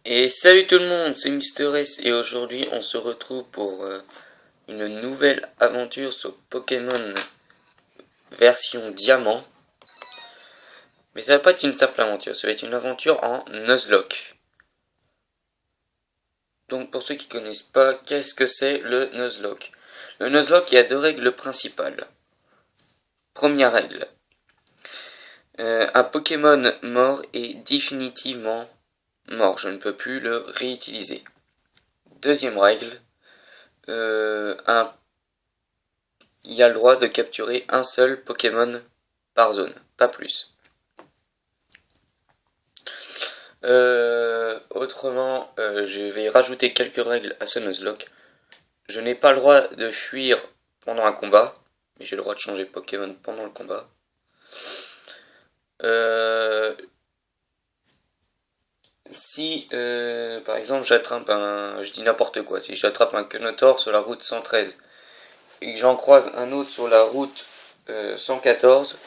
Et salut tout le monde, c'est Mister S et aujourd'hui on se retrouve pour une nouvelle aventure sur Pokémon version diamant. Mais ça va pas être une simple aventure, ça va être une aventure en Nuzlocke. Donc pour ceux qui connaissent pas, qu'est-ce que c'est le Nuzlocke? Le Nuzlocke, il y a deux règles principales. Première règle, un Pokémon mort est définitivement mort, je ne peux plus le réutiliser. Deuxième règle, il y a le droit de capturer un seul Pokémon par zone, pas plus. Autrement, je vais rajouter quelques règles à ce Nuzlocke. Je n'ai pas le droit de fuir pendant un combat, mais j'ai le droit de changer de Pokémon pendant le combat. Si, par exemple, j'attrape je dis n'importe quoi, si j'attrape un Kenotor sur la route 113 et que j'en croise un autre sur la route 114,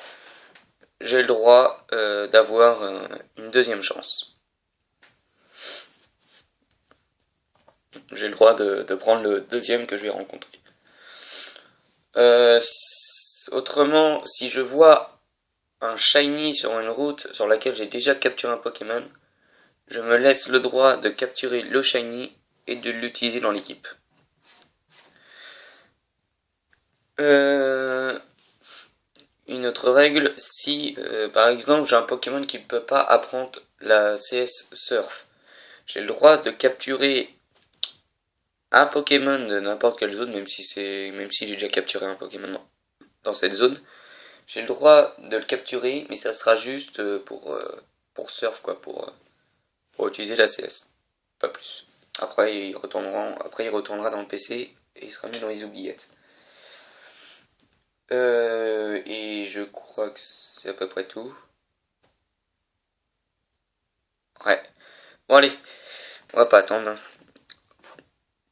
j'ai le droit d'avoir une deuxième chance. J'ai le droit de prendre le deuxième que je vais rencontrer. Autrement, si je vois un shiny sur une route sur laquelle j'ai déjà capturé un Pokémon, je me laisse le droit de capturer le shiny et de l'utiliser dans l'équipe. Une autre règle, si par exemple j'ai un Pokémon qui ne peut pas apprendre la CS Surf, j'ai le droit de capturer un Pokémon de n'importe quelle zone, même si j'ai déjà capturé un Pokémon dans cette zone, j'ai le droit de le capturer, mais ça sera juste pour Surf, quoi, pour utiliser la CS, pas plus. Après il retournera dans le PC et il sera mis dans les oubliettes. Et je crois que c'est à peu près tout. Ouais. Bon allez, on va pas attendre.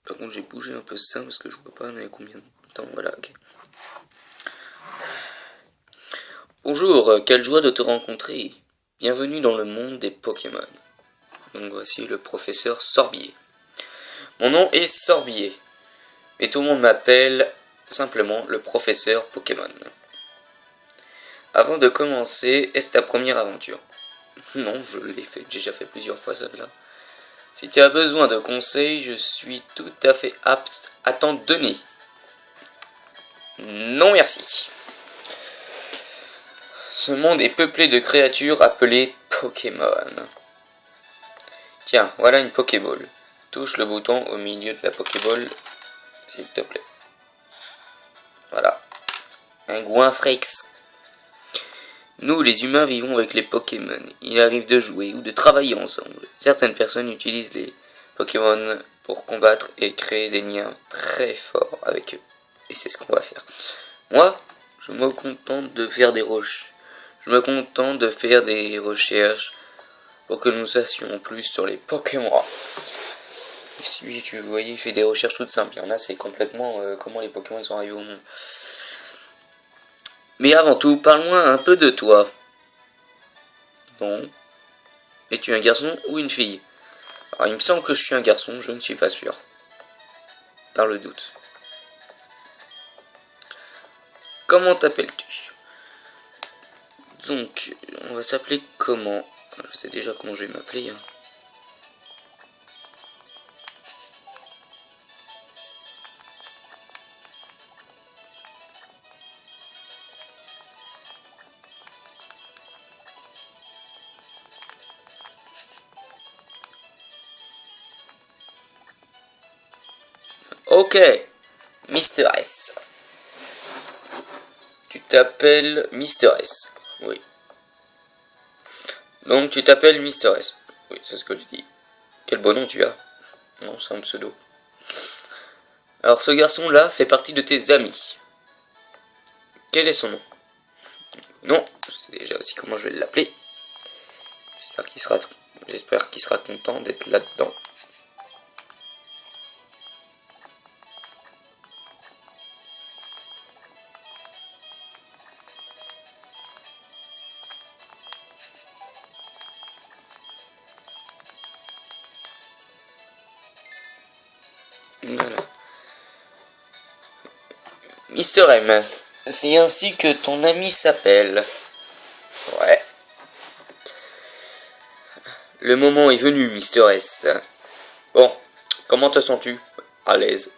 Par contre j'ai bougé un peu ça parce que je vois pas on avait combien de temps. Voilà, ok. Bonjour, quelle joie de te rencontrer. Bienvenue dans le monde des Pokémon. Donc voici le professeur Sorbier. Mon nom est Sorbier, mais tout le monde m'appelle simplement le professeur Pokémon. Avant de commencer, est-ce ta première aventure? Non, je l'ai fait, j'ai déjà fait plusieurs fois celle-là. Si tu as besoin de conseils, je suis tout à fait apte à t'en donner. Non merci. Ce monde est peuplé de créatures appelées Pokémon. Tiens, voilà une Pokéball. Touche le bouton au milieu de la Pokéball, s'il te plaît. Voilà. Un Goinfrex. Nous, les humains, vivons avec les Pokémon. Il arrive de jouer ou de travailler ensemble. Certaines personnes utilisent les Pokémon pour combattre et créer des liens très forts avec eux. Et c'est ce qu'on va faire. Moi, je me contente de faire des recherches pour que nous sachions plus sur les Pokémon. Si tu voyais, il fait des recherches toutes simples. Il y en a, c'est complètement comment les Pokémon sont arrivés au monde. Mais avant tout, parle-moi un peu de toi. Non. Es-tu un garçon ou une fille? Alors, il me semble que je suis un garçon, je ne suis pas sûr. Par le doute. Comment t'appelles-tu? Donc, on va s'appeler comment? Je sais déjà comment je vais m'appeler. Hein. Ok, Mister S. Tu t'appelles Mister S. Oui. Donc tu t'appelles Mister S. Oui, c'est ce que je dis. Quel beau nom tu as. Non, c'est un pseudo. Alors ce garçon-là fait partie de tes amis. Quel est son nom? Non, je sais déjà aussi comment je vais l'appeler. J'espère qu'il sera content d'être là-dedans. Voilà. Mister M, c'est ainsi que ton ami s'appelle. Ouais. Le moment est venu, Mister S. Bon, comment te sens-tu? À l'aise.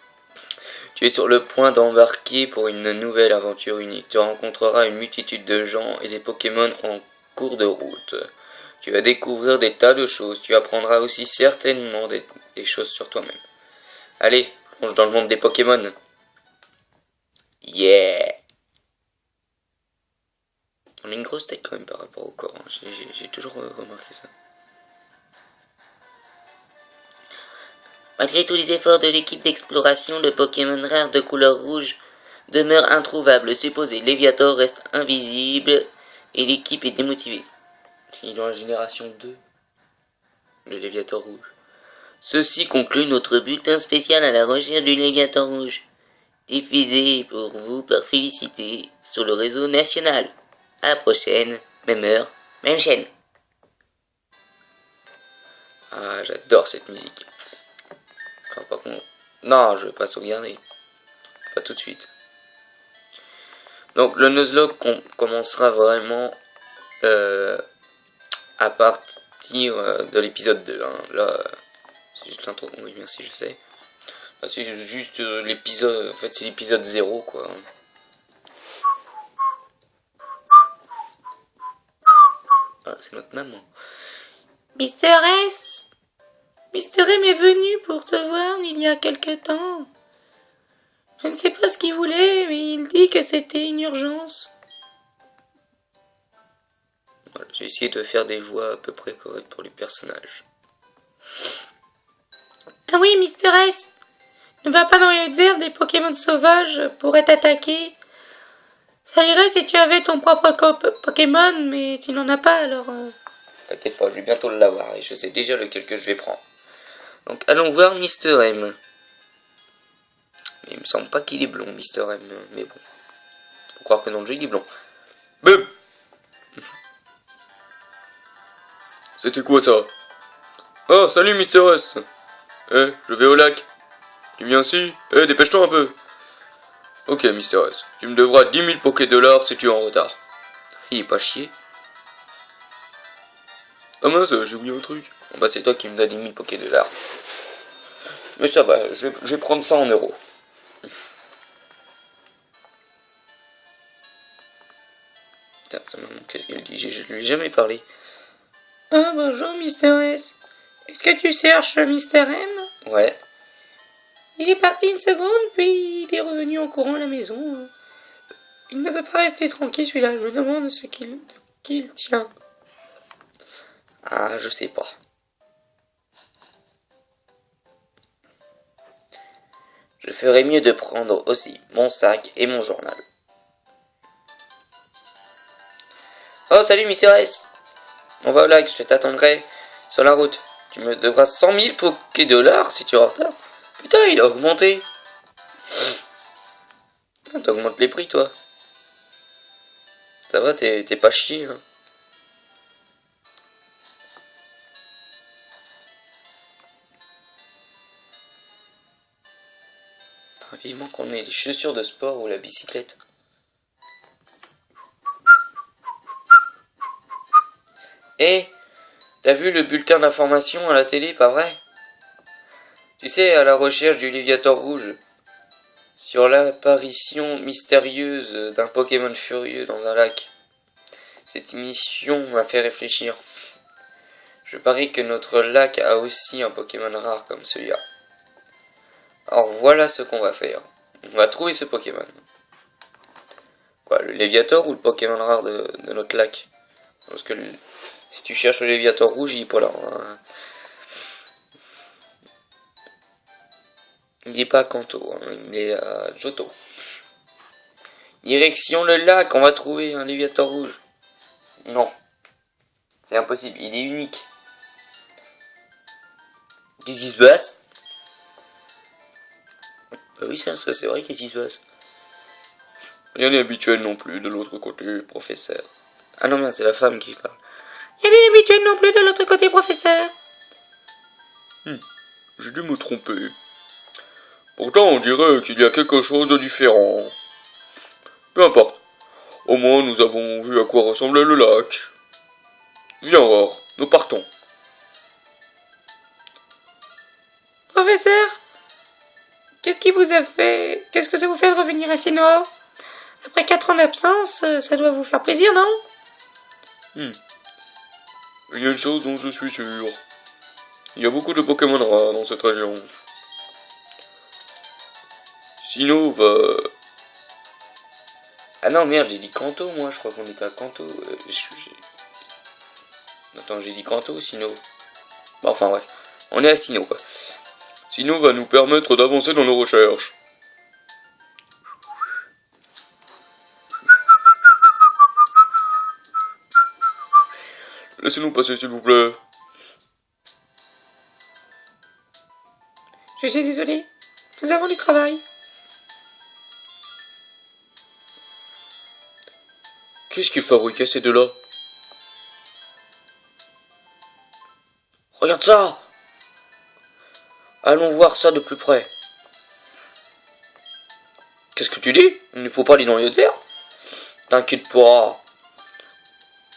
Tu es sur le point d'embarquer pour une nouvelle aventure unique. Tu rencontreras une multitude de gens et des Pokémon en cours de route. Tu vas découvrir des tas de choses. Tu apprendras aussi certainement des choses sur toi-même. Allez, plonge dans le monde des Pokémon. Yeah! On a une grosse tête quand même par rapport au corps. Hein. J'ai toujours remarqué ça. Malgré tous les efforts de l'équipe d'exploration, le Pokémon rare de couleur rouge demeure introuvable. Supposé, Léviator reste invisible et l'équipe est démotivée. Il est dans la génération 2, le Léviator rouge. Ceci conclut notre bulletin spécial à la recherche du Léviator rouge. Diffusé pour vous par Félicité sur le réseau national. À la prochaine, même heure, même chaîne. Ah, j'adore cette musique. Alors par contre, non, je vais pas sauvegarder. Pas tout de suite. Donc le Nuzlocke commencera vraiment à partir de l'épisode 2. Hein. Là, c'est juste l'intro. Oui, merci, je sais. Là, c'est juste l'épisode. En fait, c'est l'épisode 0, quoi. Ah, c'est notre maman. Mister S, Mister M est venu pour te voir il y a quelque temps. Je ne sais pas ce qu'il voulait, mais il dit que c'était une urgence. Voilà, j'ai essayé de faire des voix à peu près correctes pour les personnages. Ah oui, Mister S, ne va pas dans les hautes herbes, des Pokémon sauvages pourraient t'attaquer. Ça irait si tu avais ton propre Pokémon, mais tu n'en as pas, alors... T'inquiète pas, je vais bientôt l'avoir et je sais déjà lequel que je vais prendre. Donc allons voir Mister M. Il me semble pas qu'il est blond, Mister M, mais bon. Faut croire que dans le jeu il est blond. Boum. C'était quoi ça? Oh, salut Mister S. Je vais au lac. Tu viens aussi? Dépêche-toi un peu. Ok Mister S, tu me devras 10 000 Poké-Dollars si tu es en retard. Il est pas chier. Ah mince, j'ai oublié un truc. Bon bah c'est toi qui me donnes 10 000 Poké-Dollars. Mais ça va, je vais prendre ça en euros. Putain, sa maman, qu'est-ce qu'elle dit? Je lui ai jamais parlé. Ah, bonjour, Mister S. Est-ce que tu cherches Mister M? Ouais. Il est parti une seconde, puis il est revenu en courant à la maison. Il ne peut pas rester tranquille, celui-là. Je me demande ce qu'il tient. Ah, je sais pas. Je ferais mieux de prendre aussi mon sac et mon journal. Oh, salut Mister S. On va au lac, je t'attendrai sur la route. Tu me devras 100 000 Poké-Dollars si tu es en retard. Putain, il a augmenté. Putain, t'augmentes les prix, toi. Ça va, t'es pas chier, hein. Vivement qu'on ait les chaussures de sport ou la bicyclette. T'as vu le bulletin d'information à la télé, pas vrai? Tu sais, à la recherche du Léviator rouge. Sur l'apparition mystérieuse d'un Pokémon furieux dans un lac. Cette émission m'a fait réfléchir. Je parie que notre lac a aussi un Pokémon rare comme celui-là. Alors voilà ce qu'on va faire. On va trouver ce Pokémon. Quoi, le Léviator ou le Pokémon rare de notre lac? Parce que si tu cherches le Léviator rouge, il est pas là. Hein. Il n'est pas à Kanto, hein. Il est à Johto. Direction le lac, on va trouver un Léviator rouge. Non. C'est impossible, il est unique. Qu'est-ce qui se passe? Bah oui, c'est vrai, qu'est-ce qui se passe? Rien n'est habituel non plus de l'autre côté, professeur. Ah non, merde, c'est la femme qui parle. Il est habituel non plus de l'autre côté, professeur. J'ai dû me tromper. Pourtant, on dirait qu'il y a quelque chose de différent. Peu importe. Au moins, nous avons vu à quoi ressemblait le lac. Viens voir, nous partons. Professeur, qu'est-ce qui vous a fait... Qu'est-ce que ça vous fait de revenir à Sinnoh? Après 4 ans d'absence, ça doit vous faire plaisir, non? Il y a une chose dont je suis sûr. Il y a beaucoup de Pokémon rares dans cette région. Sinnoh va... Ah non, merde, j'ai dit Kanto, moi, je crois qu'on était à Kanto. Attends, j'ai dit Kanto, Sinnoh. Bon, enfin, bref. On est à Sinnoh, quoi. Sinnoh va nous permettre d'avancer dans nos recherches. Laissez-nous passer, s'il vous plaît. Je suis désolée. Nous avons du travail. Qu'est-ce qu'ils fabriquaient, ces deux-là? Regarde ça! Allons voir ça de plus près. Qu'est-ce que tu dis? Il ne faut pas aller dans les terres? T'inquiète pas.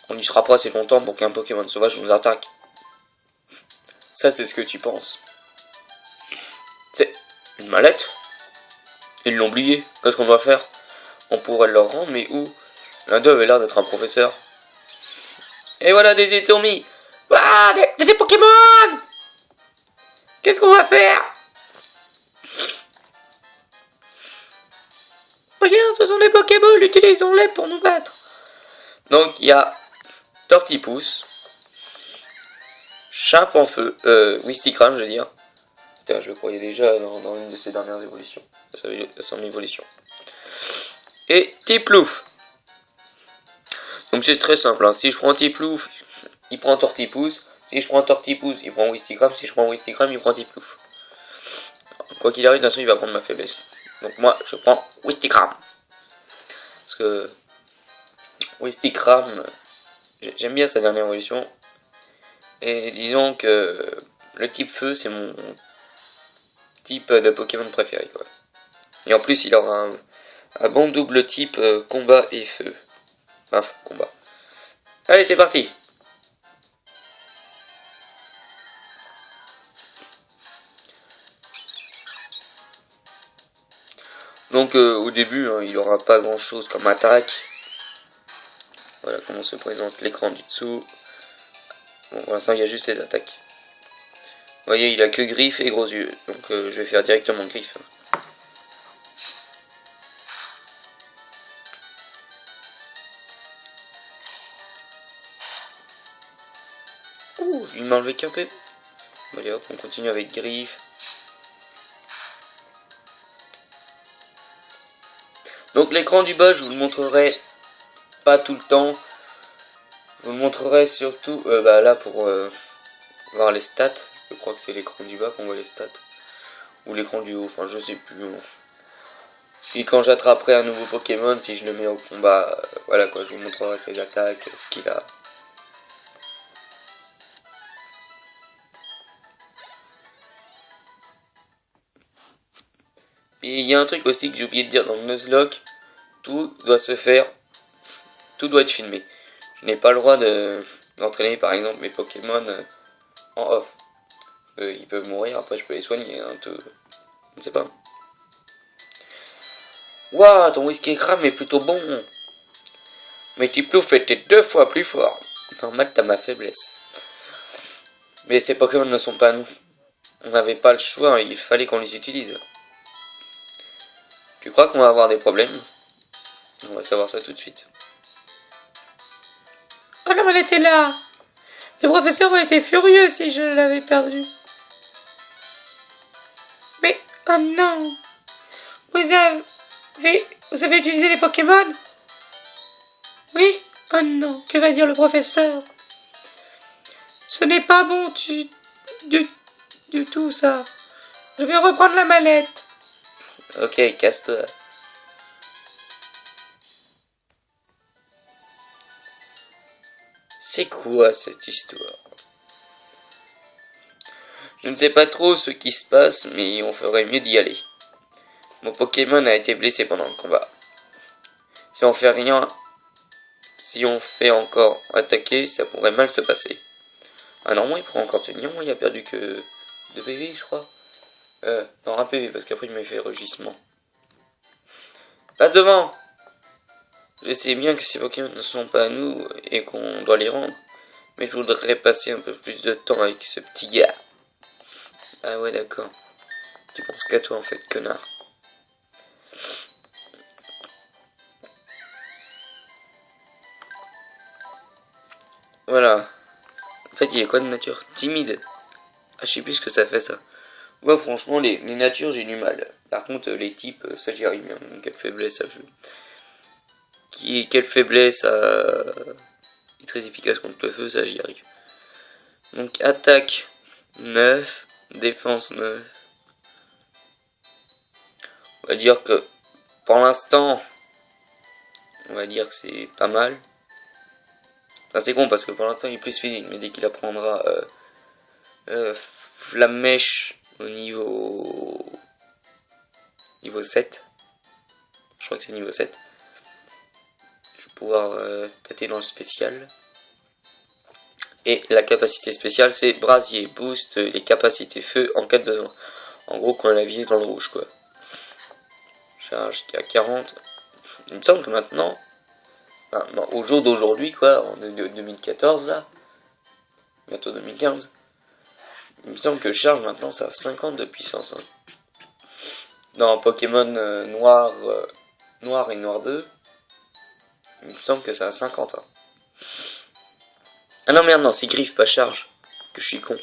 On n'y sera pas assez longtemps pour qu'un Pokémon sauvage nous attaque. Ça, c'est ce que tu penses. C'est une mallette? Ils l'ont oublié. Qu'est-ce qu'on doit faire? On pourrait leur rendre, mais où? L'un d'eux avait l'air d'être un professeur. Et voilà des étourmis. Ah, des Pokémon! Qu'est-ce qu'on va faire? Regarde, ce sont des Pokéballs, utilisons-les pour nous battre. Donc, il y a Tortipousse, Chape en feu, Wistikram, je veux dire. Putain, je le croyais déjà dans une de ses dernières évolutions. Son évolution. Et Tiplouf. Donc c'est très simple, hein. Si je prends Tiplouf, il prend Tortipousse. Si je prends Tortipousse, il prend Wistikram. Si je prends Wistikram, il prend Tiplouf. Quoi qu'il arrive, de toute façon, il va prendre ma faiblesse. Donc moi, je prends Wistikram. Parce que Wistikram, j'aime bien sa dernière évolution. Et disons que le type feu, c'est mon type de Pokémon préféré, quoi. Et en plus, il aura un bon double type combat et feu. Enfin, combat. Allez, c'est parti. Donc au début, hein, il aura pas grand chose comme attaque. Voilà comment se présente l'écran du dessous. Bon, pour l'instant, il y a juste les attaques. Vous voyez, il a que griffes et gros yeux. Donc je vais faire directement griffes. Ouh, il m'a enlevé qu'un peu. Allez hop, on continue avec griffes. Donc l'écran du bas, je vous le montrerai pas tout le temps. Je vous le montrerai surtout là pour voir les stats. Je crois que c'est l'écran du bas qu'on voit les stats. Ou l'écran du haut, enfin je sais plus. Et quand j'attraperai un nouveau Pokémon, si je le mets au combat, voilà quoi, je vous montrerai ses attaques, ce qu'il a. Et il y a un truc aussi que j'ai oublié de dire dans le Nuzlocke, tout doit être filmé. Je n'ai pas le droit d'entraîner par exemple mes Pokémon en off. Ils peuvent mourir, après je peux les soigner, hein, je ne sais pas. Waouh, ton Wistikram est plutôt bon. Mais Tiplouf était 2 fois plus fort. Normal, t'as ma faiblesse. Mais ces Pokémon ne sont pas à nous. On n'avait pas le choix, il fallait qu'on les utilise. Tu crois qu'on va avoir des problèmes? On va savoir ça tout de suite. Oh non, elle était là. Le professeur aurait été furieux si je l'avais perdu. Mais, oh non. Vous avez utilisé les Pokémon? Oui? Oh non, que va dire le professeur? Ce n'est pas bon du tout, ça. Je vais reprendre la mallette. Ok, casse-toi. C'est quoi cette histoire? Je ne sais pas trop ce qui se passe, mais on ferait mieux d'y aller. Mon Pokémon a été blessé pendant le combat. Si on fait rien, si on fait encore attaquer, ça pourrait mal se passer. Ah non, moi il pourrait encore tenir, moi il a perdu que 2 PV je crois. Non, 1 PV parce qu'après il m'a fait rugissement. Passe devant! Je sais bien que ces Pokémon ne sont pas à nous et qu'on doit les rendre. Mais je voudrais passer un peu plus de temps avec ce petit gars. Ah ouais d'accord. Tu penses qu'à toi en fait, connard. Voilà. En fait, il est quoi de nature? Timide. Ah, je sais plus ce que ça fait ça. Moi, franchement, les natures, j'ai du mal. Par contre, les types, ça j'y arrive bien. Quelle faiblesse ça fait. Quelle faiblesse est très efficace contre le feu, ça j'y arrive. Donc, attaque 9, défense 9. On va dire que, pour l'instant, on va dire que c'est pas mal. Enfin, c'est con parce que pour l'instant il est plus physique, mais dès qu'il apprendra Flammèche au niveau 7, je crois que c'est niveau 7, je vais pouvoir tâter dans le spécial. Et la capacité spéciale c'est brasier, boost les capacités feu en cas de besoin. En gros quand la vie est dans le rouge quoi. Charge qui a 40. Il me semble que maintenant, enfin, non, au jour d'aujourd'hui quoi, en 2014 là, bientôt 2015, il me semble que charge maintenant ça a 50 de puissance. Hein. Dans Pokémon noir et noir 2, il me semble que ça a 50. Hein. Ah non merde non, c'est griffe pas charge, que je suis con.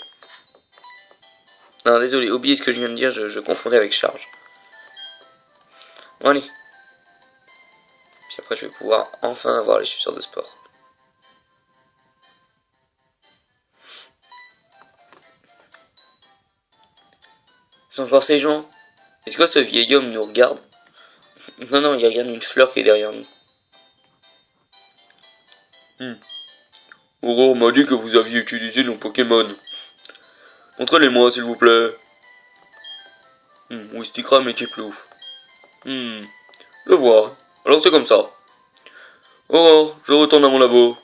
Non désolé, oubliez ce que je viens de dire, je confondais avec charge. Bon allez. Puis après je vais pouvoir enfin avoir les chaussures de sport. C'est encore ces gens. Est-ce que ce vieil homme nous regarde? Non, non, il regarde une fleur qui est derrière nous. Aurore m'a dit que vous aviez utilisé nos Pokémon. Montrez-les-moi, s'il vous plaît. Wistikram et Tiplouf. Je vois. Alors c'est comme ça. Aurore, je retourne à mon labo.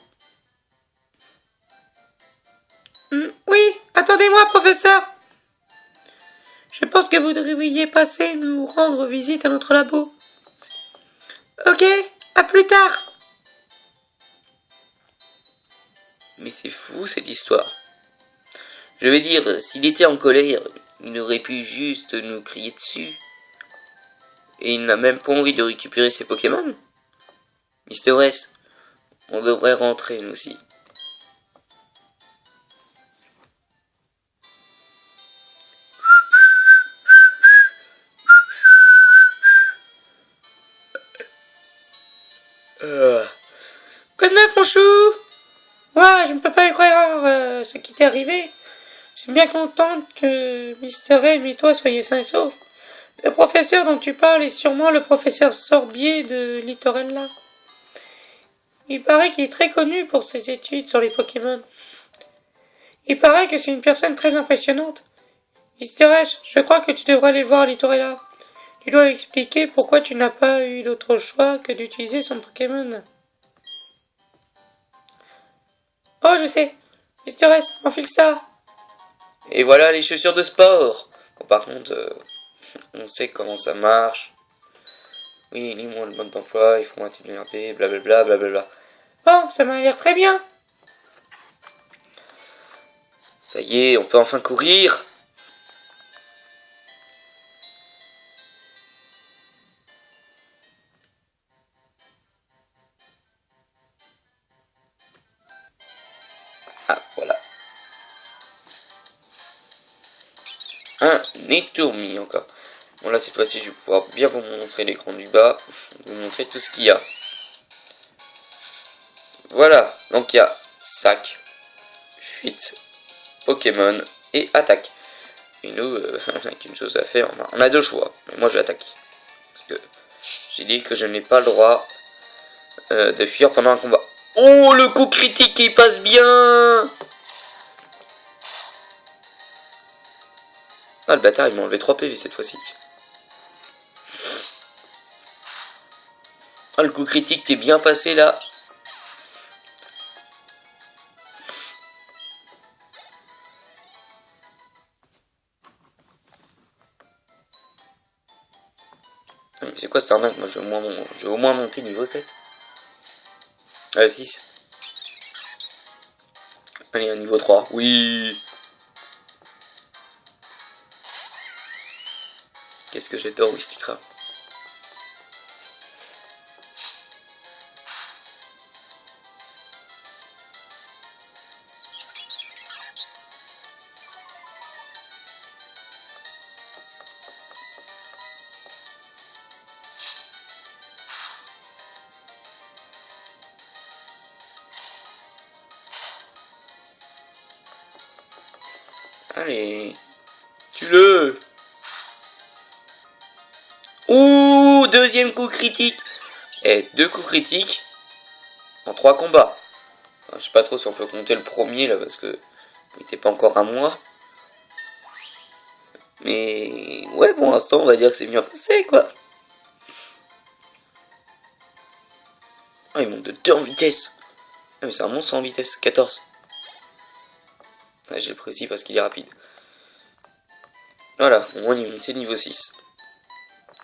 Oui, attendez-moi, professeur. Je pense que vous devriez passer nous rendre visite à notre labo. Ok, à plus tard. Mais c'est fou cette histoire. Je veux dire, s'il était en colère, il aurait pu juste nous crier dessus. Et il n'a même pas envie de récupérer ses Pokémon. Mister S, on devrait rentrer nous aussi. Quoi de neuf, mon chou? Ouais, je ne peux pas y croire ce qui t'est arrivé. Je suis bien contente que Mister M et toi soyez sains et saufs. Le professeur dont tu parles est sûrement le professeur Sorbier de Littorella. Il paraît qu'il est très connu pour ses études sur les Pokémon. Il paraît que c'est une personne très impressionnante. Mister S, je crois que tu devrais aller voir Littorella. Tu dois lui expliquer pourquoi tu n'as pas eu d'autre choix que d'utiliser son Pokémon. Oh, je sais. Mister S, enfile ça. Et voilà les chaussures de sport. Bon, par contre, on sait comment ça marche. Oui, lis-moi le mode d'emploi, il faut maintenir RP, blablabla, blablabla. Bon, ça m'a l'air très bien. Ça y est, on peut enfin courir. Ah, voilà. Un Netourmi encore. Bon là cette fois-ci je vais pouvoir bien vous montrer l'écran du bas, vous montrer tout ce qu'il y a. Voilà, donc il y a sac, fuite, Pokémon et attaque. Et nous, avec une chose à faire, on a deux choix, mais moi je vais attaquer. Parce que j'ai dit que je n'ai pas le droit de fuir pendant un combat. Oh le coup critique il passe bien. Ah le bâtard il m'a enlevé 3 PV cette fois-ci. Ah, le coup critique qui est bien passé là. Mais c'est quoi cette arnaque? Moi je vais au moins monter niveau 7. 6. Allez, un niveau 3. Oui. Qu'est-ce que j'adore Wistikram. Allez. Tue-le. Ouh, deuxième coup critique. Et 2 coups critiques en 3 combats. Enfin, je sais pas trop si on peut compter le premier là parce que il n'était pas encore à moi. Mais ouais, pour l'instant, on va dire que c'est bien passé quoi. Ah, il monte de 2 en vitesse. Ah, mais c'est un monstre en vitesse. 14. Ah, j'ai le précis parce qu'il est rapide. Voilà, au moins il est monté niveau 6.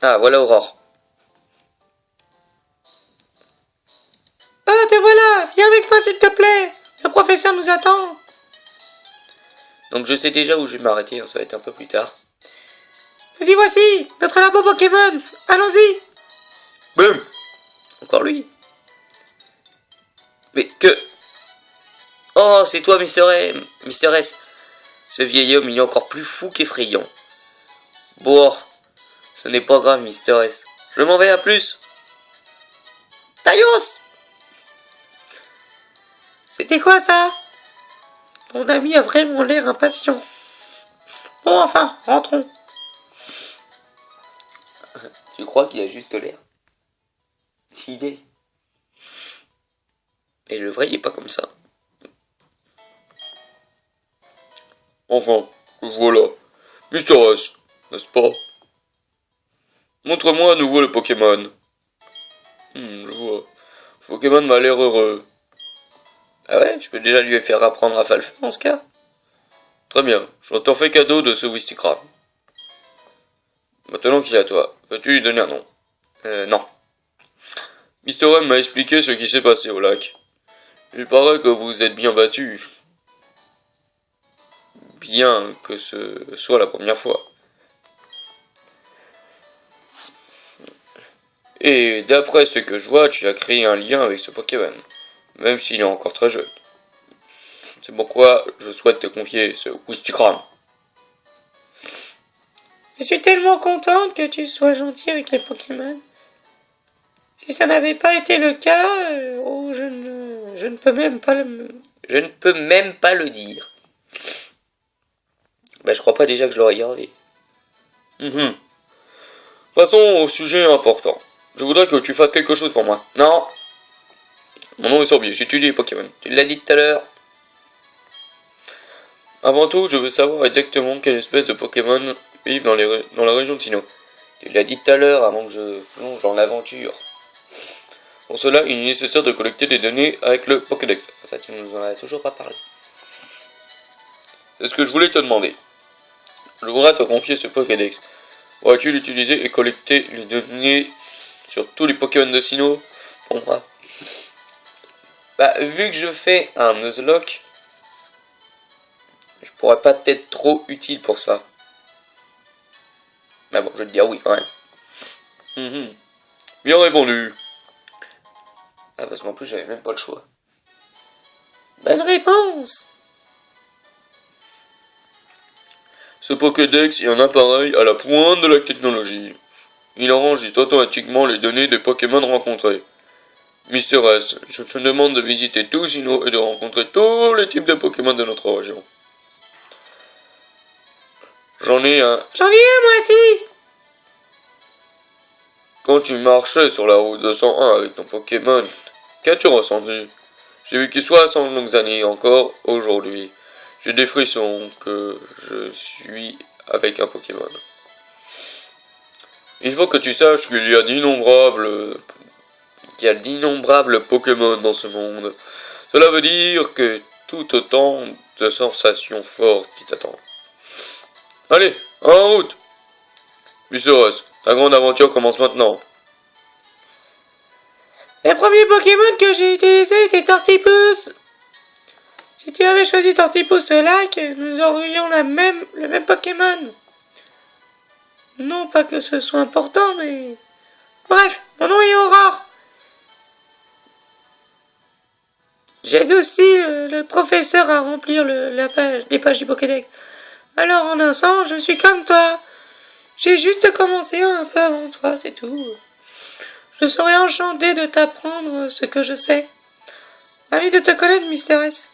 Ah, voilà Aurore. Ah, te voilà! Viens avec moi, s'il te plaît! Le professeur nous attend! Donc je sais déjà où je vais m'arrêter, hein, ça va être un peu plus tard. Nous y voici! Notre labo Pokémon! Allons-y! Boum! Encore lui. Mais que... Oh, c'est toi, Mister S. Ce vieil homme, il est encore plus fou qu'effrayant. Bon, ce n'est pas grave, Mister S. Je m'en vais, à plus. Taios! C'était quoi ça? Ton ami a vraiment l'air impatient. Bon, enfin, rentrons. Tu crois qu'il a juste l'air? Il est. Et le vrai, il est pas comme ça. Enfin, voilà. Mister S, n'est-ce pas? Montre-moi à nouveau le Pokémon. Je vois. Pokémon m'a l'air heureux. Ah ouais, je peux déjà lui faire apprendre à Falfeu dans ce cas. Très bien, je t'en fais cadeau de ce Wistikram. Maintenant qu'il est à toi, peux-tu lui donner un nom? Non. Mister M m'a expliqué ce qui s'est passé au lac. Il paraît que vous êtes bien battu. Bien que ce soit la première fois. Et d'après ce que je vois, tu as créé un lien avec ce Pokémon, même s'il est encore très jeune. C'est pourquoi je souhaite te confier ce Wistikram. Je suis tellement contente que tu sois gentil avec les Pokémon. Si ça n'avait pas été le cas, je ne peux même pas le... Je ne peux même pas le dire. Bah, je crois pas déjà que je l'aurais gardé. Passons au sujet important. Je voudrais que tu fasses quelque chose pour moi. Non. Mon nom est Sorbier, j'étudie les Pokémon. Tu l'as dit tout à l'heure. Avant tout, je veux savoir exactement quelle espèce de Pokémon vivent dans la région de Sinnoh. Tu l'as dit tout à l'heure avant que je plonge dans l'aventure. Pour cela, il est nécessaire de collecter des données avec le Pokédex. Ça, tu nous en as toujours pas parlé. C'est ce que je voulais te demander. Je voudrais te confier ce Pokédex. Pourrais-tu l'utiliser et collecter les données sur tous les Pokémon de Sinnoh pour moi? Bah, vu que je fais un Nuzlocke, je pourrais pas être trop utile pour ça. Mais bon, je vais te dire oui quand même. Bien répondu. Ah, parce qu'en plus, j'avais même pas le choix. Bonne réponse! Ce Pokédex est un appareil à la pointe de la technologie. Il enregistre automatiquement les données des Pokémon rencontrés. Mister S, je te demande de visiter tout Sinnoh et de rencontrer tous les types de Pokémon de notre région. J'en ai un. J'en ai un, moi aussi! Quand tu marchais sur la route 201 avec ton Pokémon, qu'as-tu ressenti? J'ai vu qu'il soit à 100 longues années encore aujourd'hui. J'ai des frissons que je suis avec un Pokémon. Il faut que tu saches qu'il y a qu'il y a d'innombrables Pokémon dans ce monde. Cela veut dire que tout autant de sensations fortes qui t'attendent. Allez, en route! Buceros, ta grande aventure commence maintenant. Le premier Pokémon que j'ai utilisé était Tortipousse. Si tu avais choisi Tortipousse au lac, nous aurions le même Pokémon. Non pas que ce soit important, mais... Bref, mon nom est Aurore. J'aide aussi le professeur à remplir les pages du Pokédex. Alors en un sens, je suis comme toi. J'ai juste commencé un peu avant toi, c'est tout. Je serais enchanté de t'apprendre ce que je sais. Ravi de te connaître, Mister S.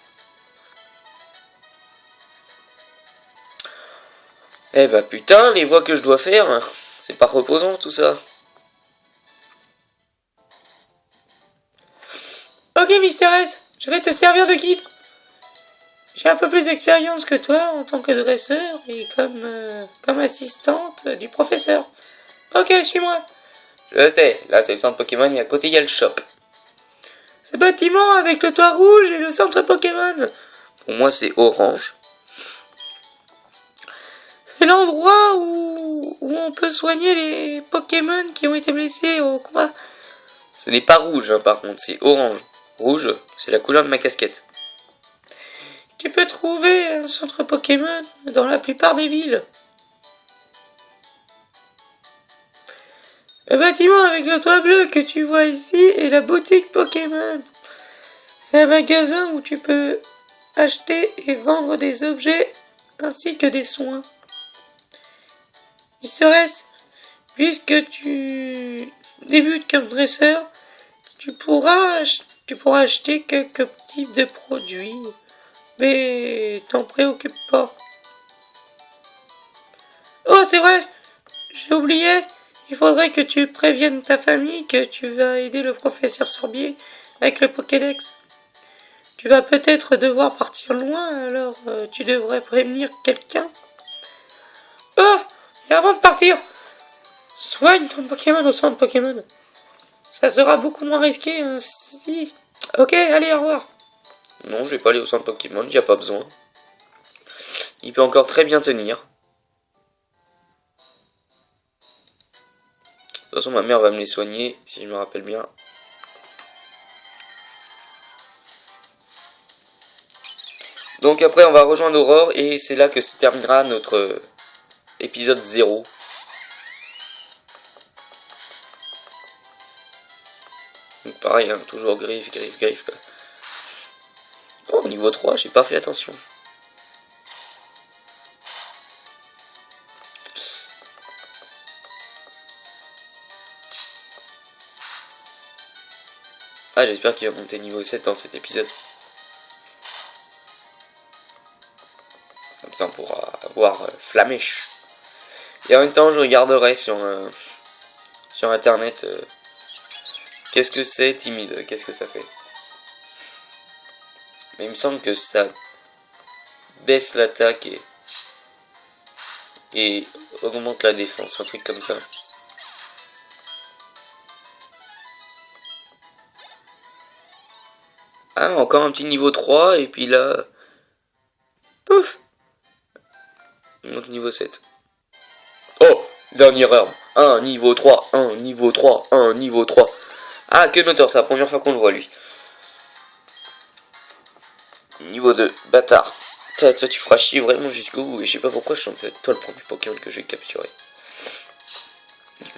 Eh bah putain, les voix que je dois faire, c'est pas reposant tout ça. Ok, Mister S, je vais te servir de guide. J'ai un peu plus d'expérience que toi en tant que dresseur et comme assistante du professeur. Ok, suis-moi. Je sais, là c'est le centre Pokémon et à côté il y a le shop. Ce bâtiment avec le toit rouge et le centre Pokémon. Pour moi c'est orange. C'est l'endroit où on peut soigner les Pokémon qui ont été blessés au combat. Ce n'est pas rouge par contre, c'est orange. Rouge, c'est la couleur de ma casquette. Tu peux trouver un centre Pokémon dans la plupart des villes. Le bâtiment avec le toit bleu que tu vois ici est la boutique Pokémon. C'est un magasin où tu peux acheter et vendre des objets ainsi que des soins. Mister S, puisque tu débutes comme dresseur, tu pourras acheter quelques types de produits, mais t'en préoccupe pas. Oh, c'est vrai, j'ai oublié, il faudrait que tu préviennes ta famille que tu vas aider le professeur Sorbier avec le Pokédex. Tu vas peut-être devoir partir loin, alors tu devrais prévenir quelqu'un. Oh, et avant de partir, soigne ton Pokémon au centre Pokémon. Ça sera beaucoup moins risqué ainsi. Ok, allez, au revoir. Non, je vais pas aller au centre Pokémon, y a pas besoin. Il peut encore très bien tenir. De toute façon, ma mère va me les soigner, si je me rappelle bien. Donc après, on va rejoindre Aurore, et c'est là que se terminera notre épisode 0. Donc pareil, hein, toujours griffe, quoi. Oh, niveau 3, j'ai pas fait attention. Ah, j'espère qu'il va monter niveau 7 dans cet épisode. Comme ça, on pourra avoir Flamèche. Et en même temps, je regarderai sur internet qu'est-ce que c'est timide, qu'est-ce que ça fait. Mais il me semble que ça baisse l'attaque et augmente la défense, un truc comme ça. Ah, encore un petit niveau 3, et puis là... Pouf! Il monte niveau 7. Oh! Dernière arme. Un niveau 3, un niveau 3, un niveau 3. Ah, que noteur, c'est la première fois qu'on le voit, lui. Niveau 2, bâtard. Toi, tu feras chier vraiment jusqu'au bout. Et je sais pas pourquoi je sens que c'est toi le premier Pokémon que j'ai capturé.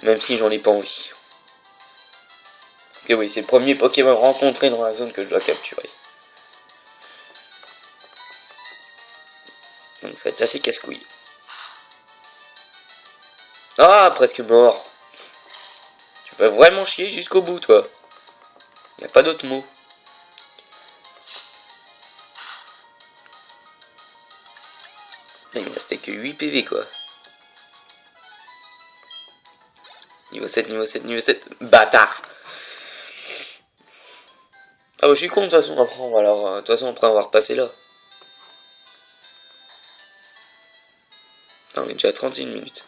Même si j'en ai pas envie. Parce que oui, c'est le premier Pokémon rencontré dans la zone que je dois capturer. Donc ça va être assez casse-couille. Ah, presque mort. Tu vas vraiment chier jusqu'au bout, toi. Y a pas d'autre mot. Il me restait que 8 PV, quoi. Niveau 7, niveau 7, niveau 7. Bâtard. Ah bah je suis con de toute façon, après on va alors, de toute façon après on va repasser là. Ah, on est déjà à 31 minutes.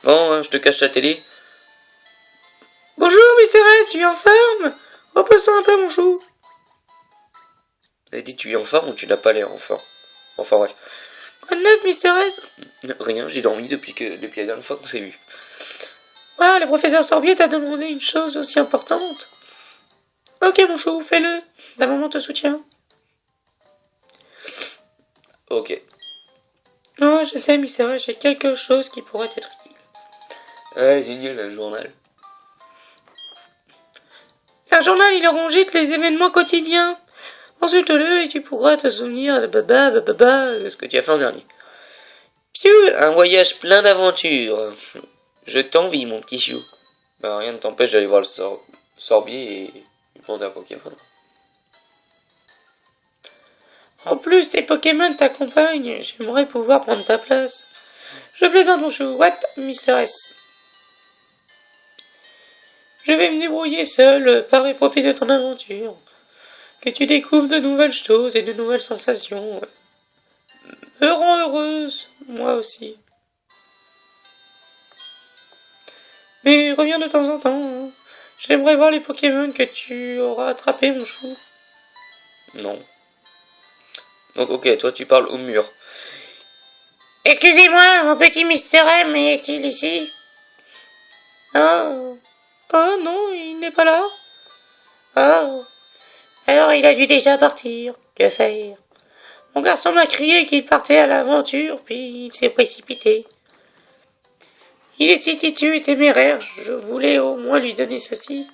Bon, hein, je te cache la télé. Bonjour, Cérès, tu es en forme? Repose-toi un peu, mon chou. Elle dit tu es en forme ou tu n'as pas l'air en forme? Enfin bref. Quoi de neuf, Miss Cérès? Rien, j'ai dormi depuis la dernière fois qu'on s'est vu. Ah, le professeur Sorbier t'a demandé une chose aussi importante. Ok, mon chou, fais-le. Ta maman te soutient. Ok. Oh, je sais, Miss Cérès, j'ai quelque chose qui pourrait être utile. Ah, génial, un journal. Un journal, il enregistre les événements quotidiens. Consulte-le et tu pourras te souvenir de de ce que tu as fait en dernier. Piou, un voyage plein d'aventures. Je t'envie, mon petit chou. Ben, rien ne t'empêche d'aller voir le Sorbier et lui demander un Pokémon. En plus, tes Pokémon t'accompagnent. J'aimerais pouvoir prendre ta place. Je plaisante, mon chou. What, Mr. S? Je vais me débrouiller seul, pars et profite de ton aventure. Que tu découvres de nouvelles choses et de nouvelles sensations. Me rend heureuse, moi aussi. Mais reviens de temps en temps. Hein. J'aimerais voir les Pokémon que tu auras attrapés, mon chou. Non. Donc ok, toi tu parles au mur. Excusez-moi, mon petit Mister M est-il ici? Oh. Oh non, il n'est pas là. Oh. Alors il a dû déjà partir. Que faire? Mon garçon m'a crié qu'il partait à l'aventure, puis il s'est précipité. Il est si têtu et téméraire, je voulais au moins lui donner ceci.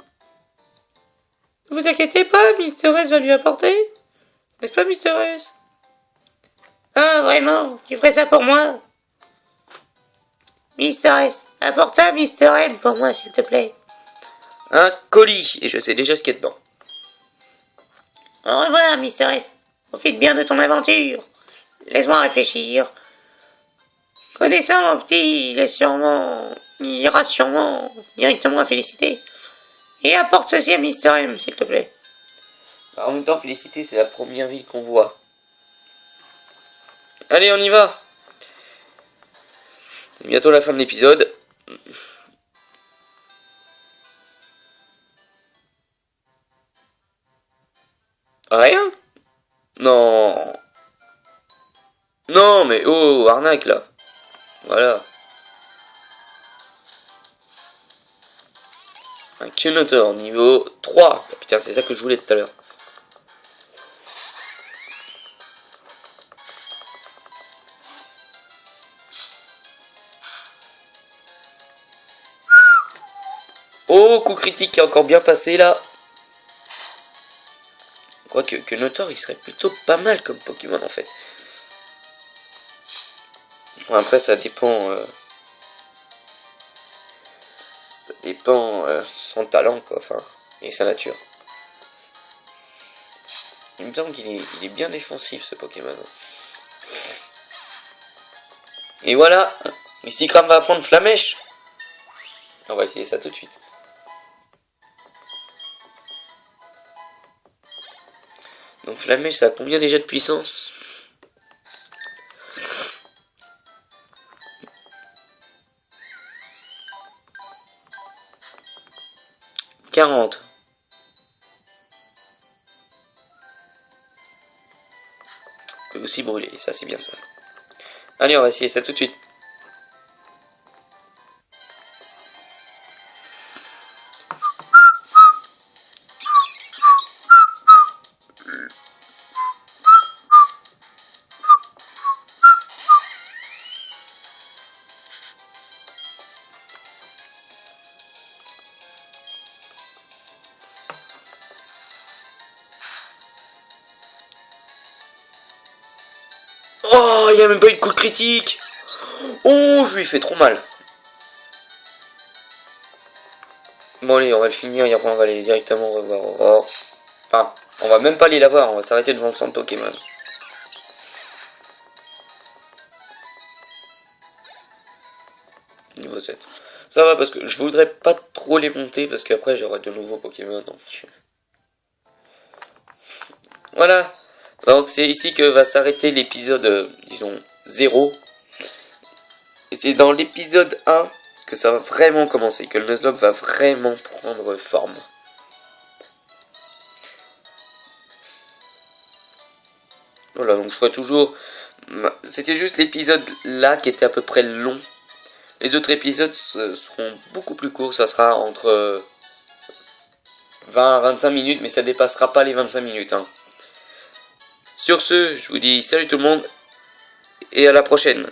Ne vous inquiétez pas, Mister S va lui apporter. N'est-ce pas, Mister S? Ah, vraiment? Tu ferais ça pour moi? Mister S, apporte ça, Mister M, pour moi, s'il te plaît. Un colis, et je sais déjà ce qu'il y a dedans. Au revoir, Mister S. Profite bien de ton aventure. Laisse-moi réfléchir. Connaissant mon petit, il ira sûrement directement à Félicité. Et apporte ceci à Mister M, s'il te plaît. En même temps, Félicité, c'est la première ville qu'on voit. Allez, on y va. C'est bientôt la fin de l'épisode. Rien? Non. Non, mais oh, arnaque là. Voilà. Un Kyunotor niveau 3. Putain, c'est ça que je voulais tout à l'heure. Oh, coup critique qui est encore bien passé là. Quoique Kyunotor, il serait plutôt pas mal comme Pokémon en fait. Bon, après, ça dépend. Ça dépend son talent, quoi, enfin, et sa nature. Il me semble qu'il est bien défensif, ce Pokémon. Et voilà, ici Kram va apprendre Flamèche. On va essayer ça tout de suite. Donc Flamèche, ça a combien déjà de puissance? « 40. » peut aussi brûler, ça c'est bien ça. Allez, on va essayer ça tout de suite. Oh, il n'y a même pas eu de coup de critique. Oh, je lui ai fait trop mal. Bon allez, on va le finir et après on va aller directement revoir Aurore. Enfin, on va même pas aller la voir, on va s'arrêter devant le centre Pokémon. Niveau 7. Ça va parce que je voudrais pas trop les monter parce qu'après j'aurai de nouveaux Pokémon. Donc... Voilà. Donc c'est ici que va s'arrêter l'épisode, disons, 0. Et c'est dans l'épisode 1 que ça va vraiment commencer, que le Nuzlocke va vraiment prendre forme. Voilà, donc je ferai toujours... C'était juste l'épisode là qui était à peu près long. Les autres épisodes seront beaucoup plus courts, ça sera entre 20 à 25 minutes, mais ça dépassera pas les 25 minutes. Hein. Sur ce, je vous dis salut tout le monde, et à la prochaine.